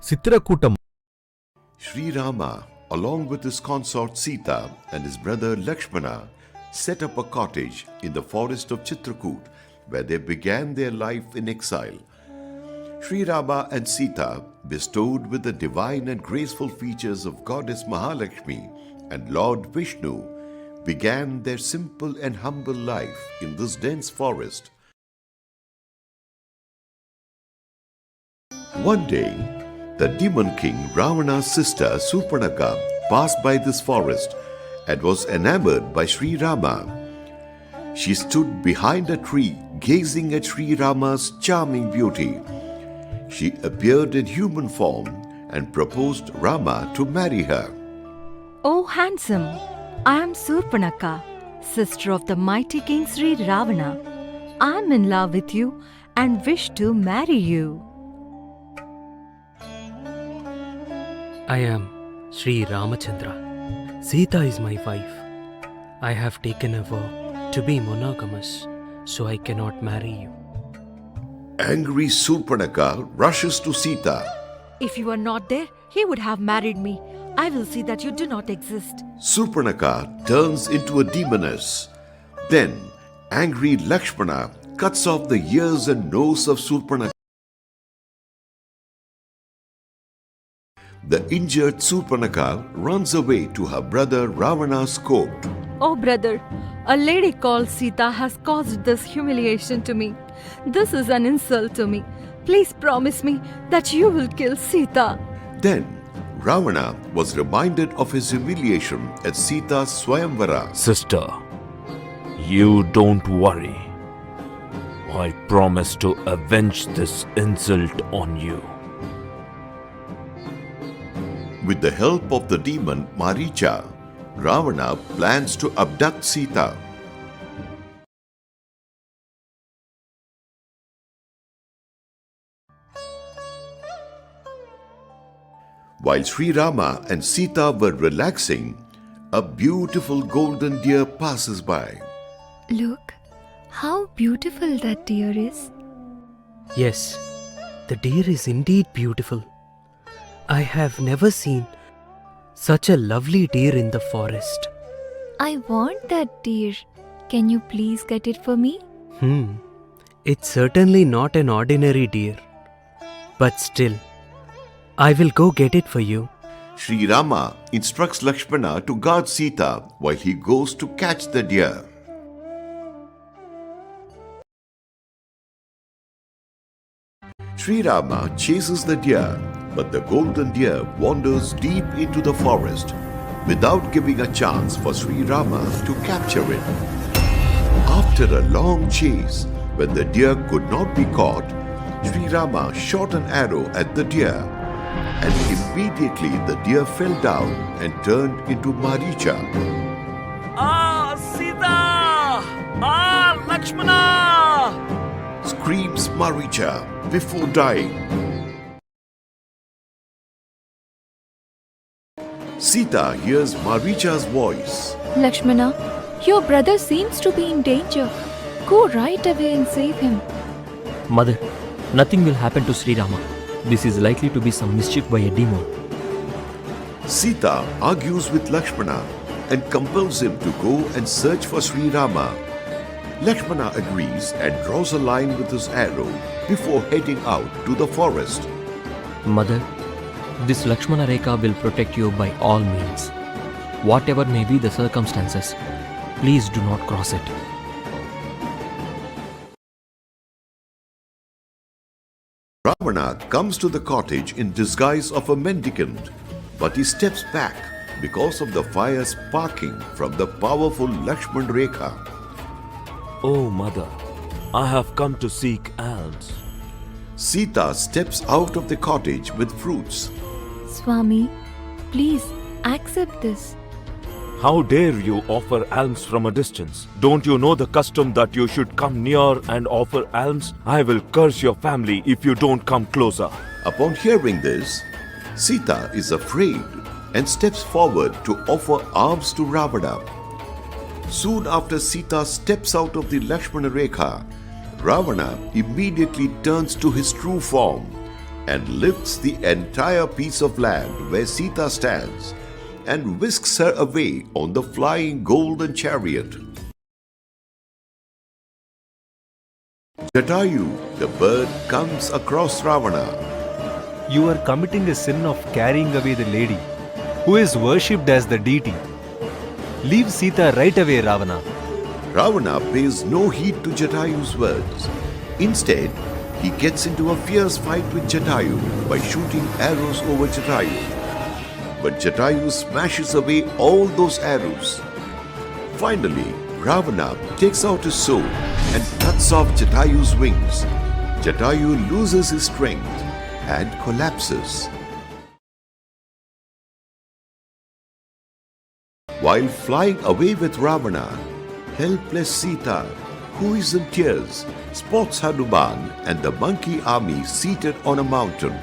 சித்திரக்கூட்டம். Sri Rama, along with his consort Sita and his brother Lakshmana, set up a cottage in the forest of Chitrakoot, where they began their life in exile. Sri Rama and Sita, bestowed with the divine and graceful features of Goddess Mahalakshmi and Lord Vishnu, began their simple and humble life in this dense forest. One day, the demon king Ravana's sister Surpanaka passed by this forest and was enamored by Sri Rama. She stood behind a tree gazing at Sri Rama's charming beauty. She appeared in human form and proposed Rama to marry her. Oh handsome, I am Surpanaka, sister of the mighty king Sri Ravana. I am in love with you and wish to marry you. I am Sri Ramachandra. Sita is my wife. I have taken a vow to be monogamous, so I cannot marry you. Angry Surpanaka rushes to Sita. If you are not there, he would have married me. I will see that you do not exist. Surpanaka turns into a demoness. Then, angry Lakshmana cuts off the ears and nose of Surpanaka. The injured Surpanaka runs away to her brother Ravana's court. Oh brother, a lady called Sita has caused this humiliation to me. This is an insult to me. Please promise me that you will kill Sita. Then, Ravana was reminded of his humiliation at Sita's Swayamvara. Sister, you don't worry. I promise to avenge this insult on you. With the help of the demon Maricha, Ravana plans to abduct Sita. While Sri Rama and Sita were relaxing, a beautiful golden deer passes by. Look, how beautiful that deer is. Yes, the deer is indeed beautiful. I have never seen such a lovely deer in the forest. I want that deer. Can you please get it for me? It's certainly not an ordinary deer. But still, I will go get it for you. Sri Rama instructs Lakshmana to guard Sita while he goes to catch the deer. Sri Rama chases the deer, but the golden deer wanders deep into the forest without giving a chance for Sri Rama to capture it. After a long chase, when the deer could not be caught, Sri Rama shot an arrow at the deer, and immediately the deer fell down and turned into Maricha. Sita! Lakshmana! Screams Maricha before dying. Sita hears Maricha's voice. Lakshmana, your brother seems to be in danger. Go right away and save him. Mother, nothing will happen to Sri Rama. This is likely to be some mischief by a demon. Sita argues with Lakshmana and compels him to go and search for Sri Rama. Lakshmana agrees and draws a line with his arrow before heading out to the forest. Mother, this Lakshmana Rekha will protect you by all means. Whatever may be the circumstances, please do not cross it. Ravana comes to the cottage in disguise of a mendicant, but he steps back because of the fire sparking from the powerful Lakshman Rekha. Oh, Mother, I have come to seek alms. Sita steps out of the cottage with fruits. Swami, please accept this. How dare you offer alms from a distance? Don't you know the custom that you should come near and offer alms? I will curse your family if you don't come closer. Upon hearing this, Sita is afraid and steps forward to offer alms to Ravana. Soon after Sita steps out of the Lakshmana Rekha, Ravana immediately turns to his true form. and lifts the entire piece of land where Sita stands and whisks her away on the flying golden chariot. Jatayu, the bird, comes across Ravana. You are committing a sin of carrying away the lady, who is worshipped as the deity. Leave Sita right away, Ravana. Ravana pays no heed to Jatayu's words. Instead, he gets into a fierce fight with Jatayu by shooting arrows over Jatayu. But Jatayu smashes away all those arrows. Finally, Ravana takes out his sword and cuts off Jatayu's wings. Jatayu loses his strength and collapses. While flying away with Ravana, helpless Sita, who is in tears, spots Hanuman and the monkey army seated on a mountain.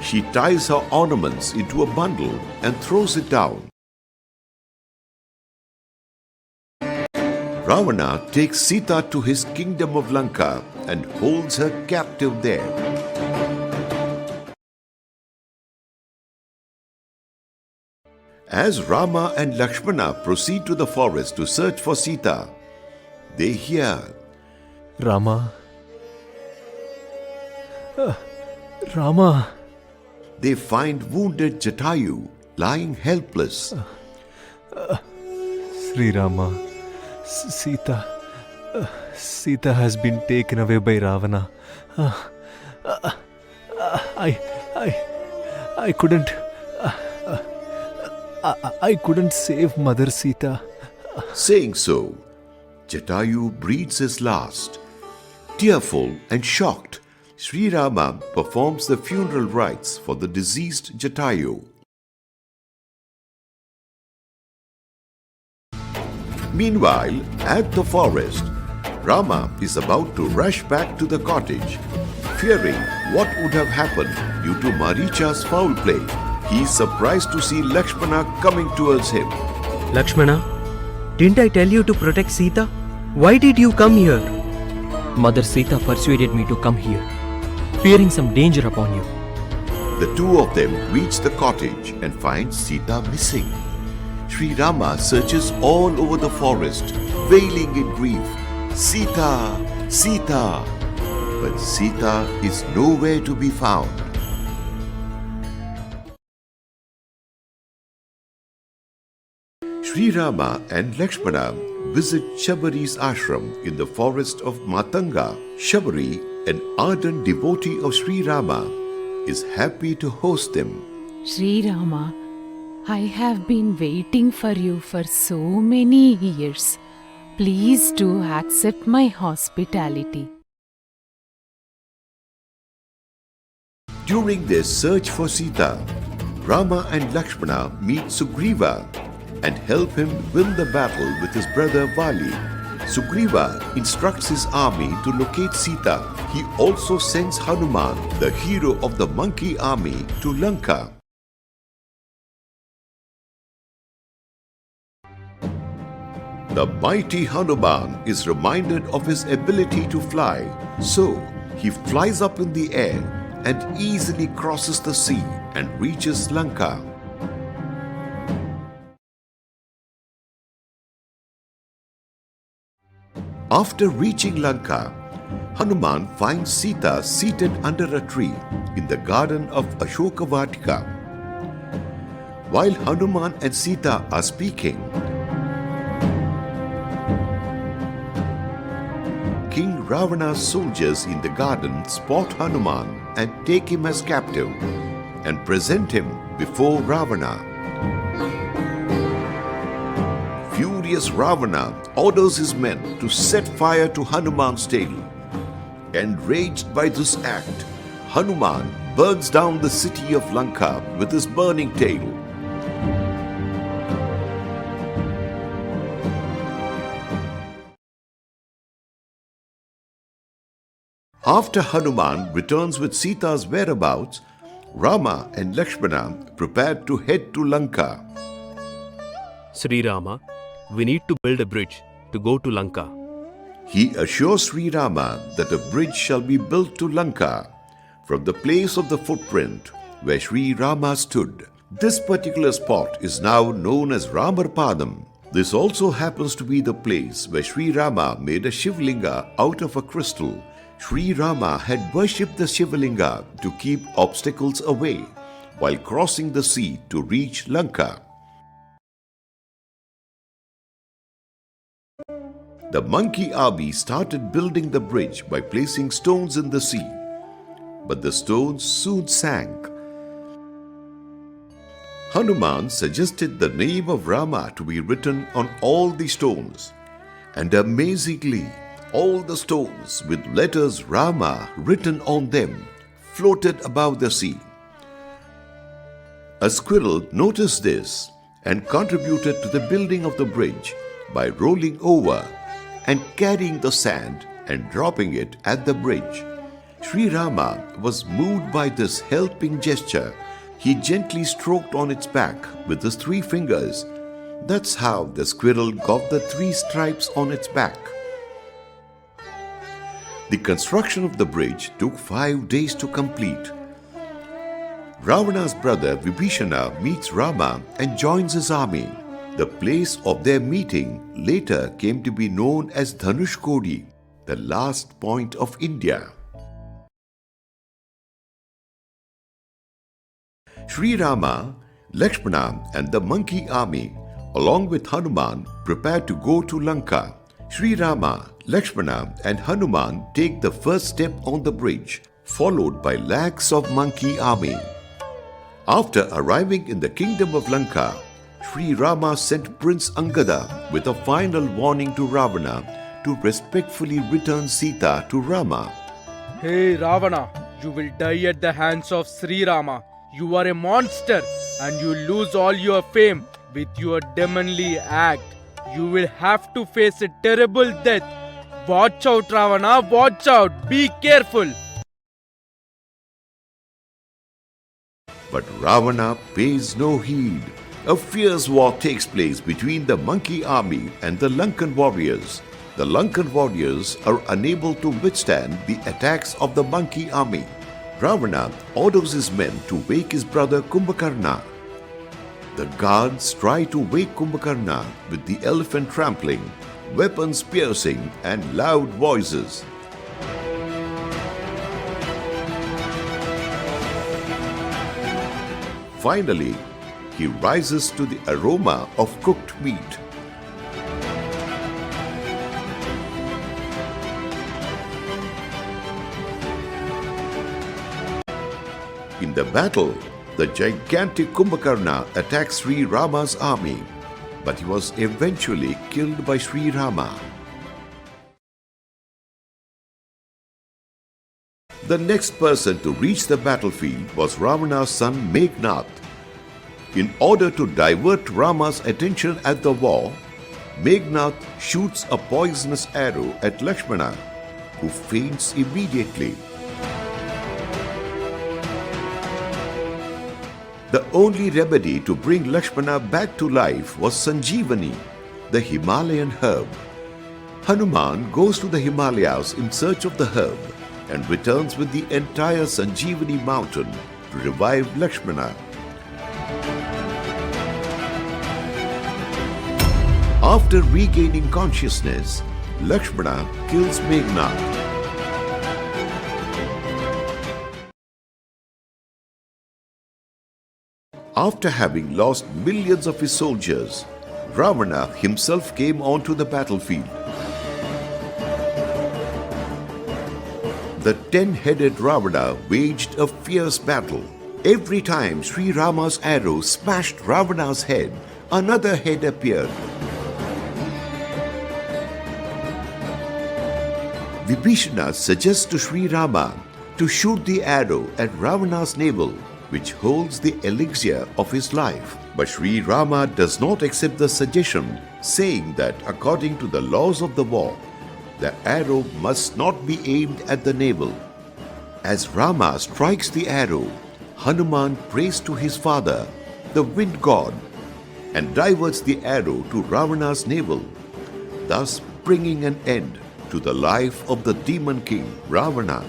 She ties her ornaments into a bundle and throws it down. Ravana takes Sita to his kingdom of Lanka and holds her captive there. As Rama and Lakshmana proceed to the forest to search for Sita, they hear, Rama. Rama. They find wounded Jatayu lying helpless. Sri Rama. Sita. Sita has been taken away by Ravana. I couldn't. I couldn't save Mother Sita. Saying so, Jatayu breathes his last. Tearful and shocked, Sri Rama performs the funeral rites for the deceased Jatayu. Meanwhile, at the forest, Rama is about to rush back to the cottage, fearing what would have happened due to Maricha's foul play. He is surprised to see Lakshmana coming towards him. Lakshmana, didn't I tell you to protect Sita? Why did you come here? Mother Sita persuaded me to come here, fearing some danger upon you. The two of them reach the cottage and find Sita missing. Sri Rama searches all over the forest, wailing in grief, Sita, Sita. But Sita is nowhere to be found. Sri Rama and Lakshmana visit Shabari's ashram in the forest of Matanga. Shabari, an ardent devotee of Sri Rama, is happy to host them. Sri Rama, I have been waiting for you for so many years. Please do accept my hospitality. During their search for Sita, Rama and Lakshmana meet Sugriva and help him win the battle with his brother Vali. Sugriva instructs his army to locate Sita. He also sends Hanuman, the hero of the monkey army, to Lanka. The mighty Hanuman is reminded of his ability to fly, so he flies up in the air and easily crosses the sea and reaches Lanka. After reaching Lanka, Hanuman finds Sita seated under a tree in the garden of Ashokavatika. While Hanuman and Sita are speaking, King Ravana's soldiers in the garden spot Hanuman and take him as captive and present him before Ravana. Furious Ravana orders his men to set fire to Hanuman's tail. Enraged by this act, Hanuman burns down the city of Lanka with his burning tail. After Hanuman returns with Sita's whereabouts, Rama and Lakshmana prepared to head to Lanka. Sri Rama, we need to build a bridge to go to Lanka. He assures Sri Rama that a bridge shall be built to Lanka, from the place of the footprint where Sri Rama stood. This particular spot is now known as Ramarpadam. This also happens to be the place where Sri Rama made a Shivlinga out of a crystal. Sri Rama had worshipped the Shivlinga to keep obstacles away while crossing the sea to reach Lanka. The monkey army started building the bridge by placing stones in the sea, but the stones soon sank. Hanuman suggested the name of Rama to be written on all the stones, and amazingly, all the stones with letters Rama written on them floated above the sea. A squirrel noticed this and contributed to the building of the bridge by rolling over and carrying the sand and dropping it at the bridge. Sri Rama was moved by this helping gesture. He gently stroked on its back with his 3 fingers. That's how the squirrel got the 3 stripes on its back. The construction of the bridge took 5 days to complete. Ravana's brother Vibhishana meets Rama and joins his army. The place of their meeting later came to be known as Dhanushkodi, the last point of India. Sri Rama, Lakshmana and the monkey army, along with Hanuman, prepare to go to Lanka. Sri Rama, Lakshmana and Hanuman take the first step on the bridge, followed by lakhs of monkey army. After arriving in the kingdom of Lanka, Sri Rama sent Prince Angada with a final warning to Ravana to respectfully return Sita to Rama. Hey Ravana, you will die at the hands of Sri Rama. You are a monster and you lose all your fame with your demonly act. You will have to face a terrible death. Watch out, Ravana, watch out. Be careful. But Ravana pays no heed. A fierce war takes place between the monkey army and the Lankan warriors. The Lankan warriors are unable to withstand the attacks of the monkey army. Ravana orders his men to wake his brother Kumbhakarna. The guards try to wake Kumbhakarna with the elephant trampling, weapons piercing, and loud voices. Finally, he rises to the aroma of cooked meat. In the battle, the gigantic Kumbhakarna attacks Sri Rama's army, but he was eventually killed by Sri Rama. The next person to reach the battlefield was Ravana's son Meghnath. In order to divert Rama's attention at the war, Meghnath shoots a poisonous arrow at Lakshmana, who faints immediately. The only remedy to bring Lakshmana back to life was Sanjeevani, the Himalayan herb. Hanuman goes to the Himalayas in search of the herb and returns with the entire Sanjeevani mountain to revive Lakshmana. After regaining consciousness, Lakshmana kills Meghnath. After having lost millions of his soldiers, Ravana himself came onto the battlefield. The 10-headed Ravana waged a fierce battle. Every time Sri Rama's arrow smashed Ravana's head, another head appeared. Vibhishana suggests to Sri Rama to shoot the arrow at Ravana's navel, which holds the elixir of his life. But Sri Rama does not accept the suggestion, saying that according to the laws of the war, the arrow must not be aimed at the navel. As Rama strikes the arrow, Hanuman prays to his father, the wind god, and diverts the arrow to Ravana's navel, thus bringing an end to the life of the demon king Ravana.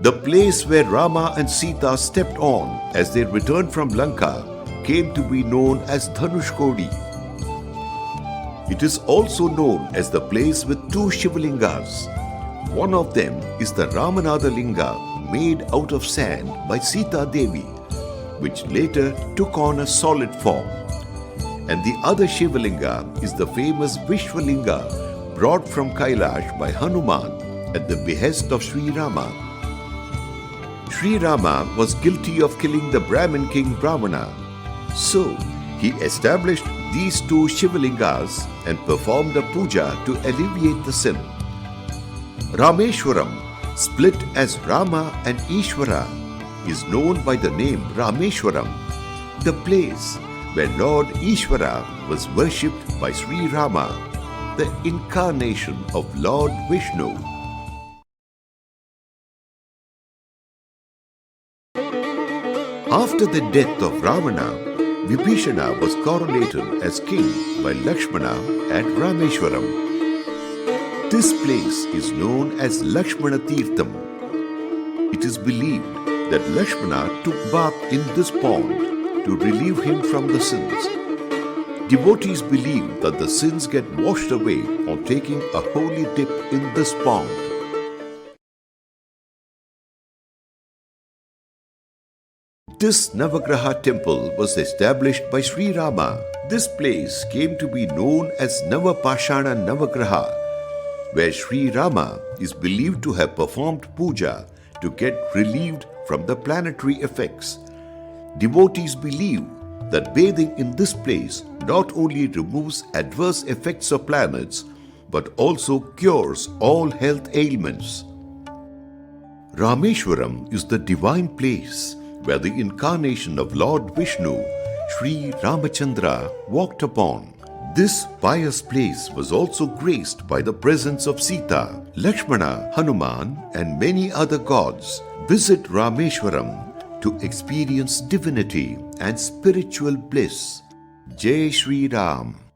The place where Rama and Sita stepped on as they returned from Lanka came to be known as Dhanushkodi. It is also known as the place with two Shivalingas. One of them is the Ramanada Linga made out of sand by Sita Devi, which later took on a solid form. And the other Shivalinga is the famous Vishwalinga brought from Kailash by Hanuman at the behest of Sri Rama. Sri Rama was guilty of killing the Brahmin king Ravana. So, he established these two Shivalingas and performed a puja to alleviate the sin. Rameshwaram, split as Rama and Ishwara, is known by the name Rameshwaram, the place where Lord Ishwara was worshipped by Sri Rama, the incarnation of Lord Vishnu. After the death of Ravana, Vibhishana was coronated as king by Lakshmana at Rameshwaram. This place is known as Agni Teertham. It is believed that Lakshmana took bath in this pond to relieve him from the sins. Devotees believe that the sins get washed away on taking a holy dip in this pond. This Navagraha temple was established by Sri Rama. This place came to be known as Navapashana Navagraha, where Sri Rama is believed to have performed puja to get relieved from the planetary effects. Devotees believe that bathing in this place not only removes adverse effects of planets, but also cures all health ailments. Rameshwaram is the divine place where the incarnation of Lord Vishnu, Sri Ramachandra, walked upon. This pious place was also graced by the presence of Sita, Lakshmana, Hanuman, and many other gods. Visit Rameshwaram to experience divinity and spiritual bliss. Jai Shri Ram.